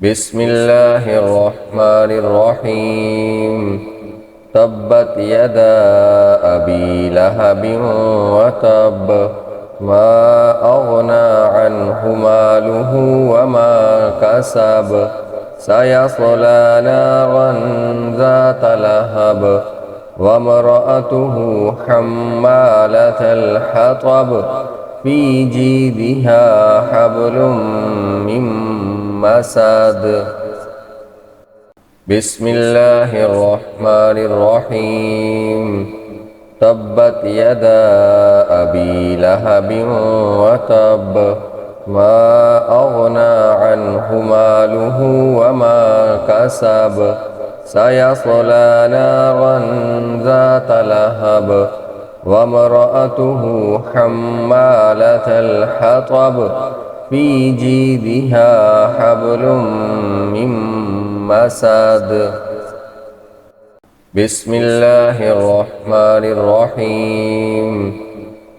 بسم الله الرحمن الرحيم تبت يدا أبي لهب وتب ما أغنى عنه ماله وما كسب سيصلى نارا ذات لهب وامرأته حمالة الحطب في جيدها حبل من مسد بسم الله الرحمن الرحيم تبت يدا أبي لهب وتب ما أغنى عنه ماله وما كسب سيصلى نارا ذات لهب وامرأته حمالة الحطب في جيدها حبل من مسد بسم الله الرحمن الرحيم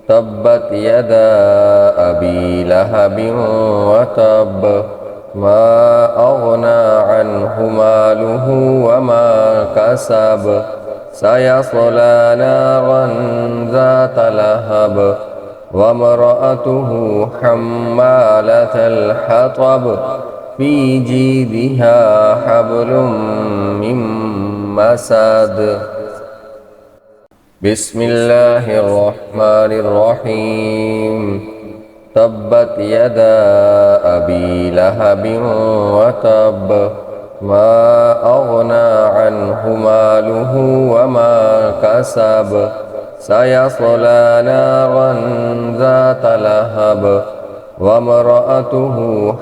تبت يدا أبي لهب وتب ما أغنى عنه ماله وما كسب سيصلى نارا ذات لهب وامرأته حمالة الحطب في جيدها حبل من مسد بسم الله الرحمن الرحيم تبت يدا أبي لهب وتب ما أغنى عنه ماله وما كسب سيصلى نارا ذات لهب وامرأته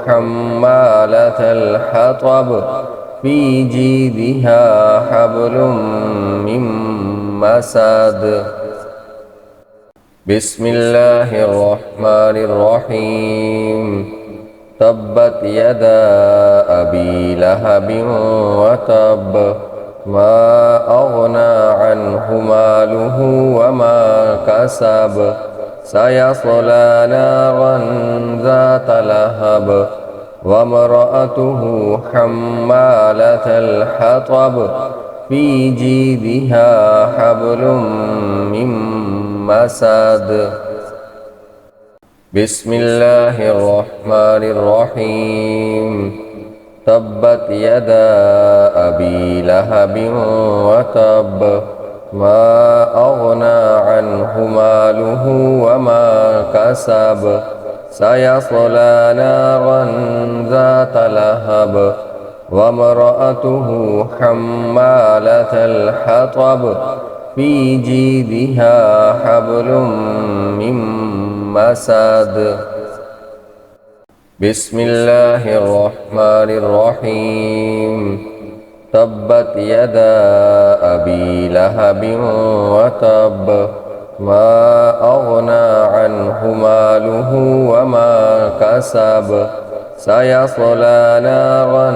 حمالة الحطب في جيدها حبل من مسد بسم الله الرحمن الرحيم تبت يدا أبي لهب وتب ما أغنى عنه ماله وما كسب سيصلى نارا ذات لهب وامرأته حمالة الحطب في جيدها حبل من مسد بسم الله الرحمن الرحيم تبت يدا أبي لهب وتب ما أغنى عنه ماله وما كسب سيصلى نارا ذات لهب وامرأته حمالة الحطب في جيدها حبل من مسد بسم الله الرحمن الرحيم تبت يدا أبي لهب وتب ما أغنى عنه ماله وما كسب سيصلى نارا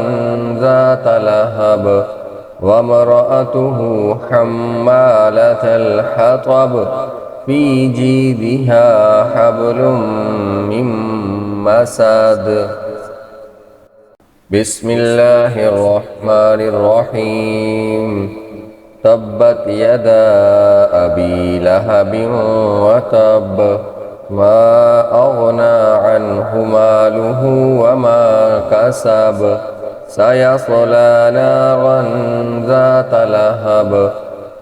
ذات لهب وامرأته حمالة الحطب في جيدها حبل من مسد بسم الله الرحمن الرحيم تبت يدا أبي لهب وتب ما أغنى عنه ماله وما كسب سيصلى نارا ذات لهب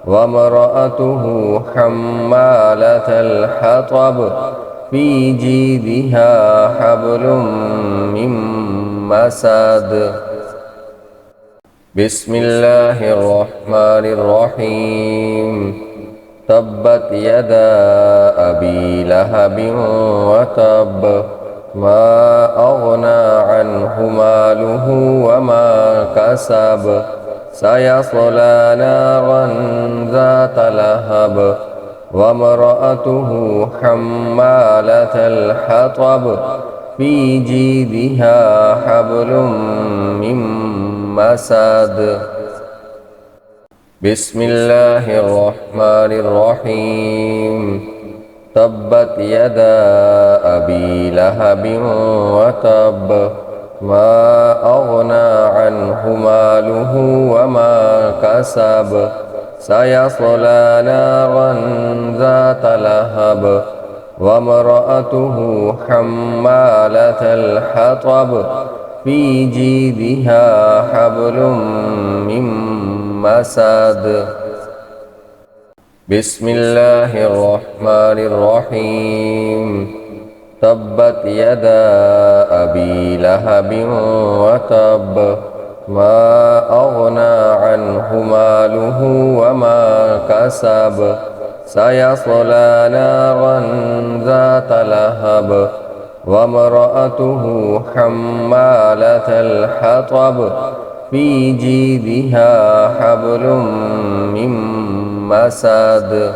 وامرأته حمالة الحطب في جيدها حبل من مسد بسم الله الرحمن الرحيم تبت يدا أبي لهب وتب ما أغنى عنه ماله وما كسب سيصلى نارا ذات لهب وامرأته حمالة الحطب في جيدها حبل من مسد بسم الله الرحمن الرحيم تبت يدا أبي لهب وتب ما أغنى ماله وما كسب سيصلى نارا ذات لهب وامرأته حمالة الحطب في جيدها حبل من مسد بسم الله الرحمن الرحيم تبت يدا أبي لهب وتب ما أغنى عنه ماله وما كسب سيصلى نارا ذات لهب وامرأته حمالة الحطب في جيدها حبل من مسد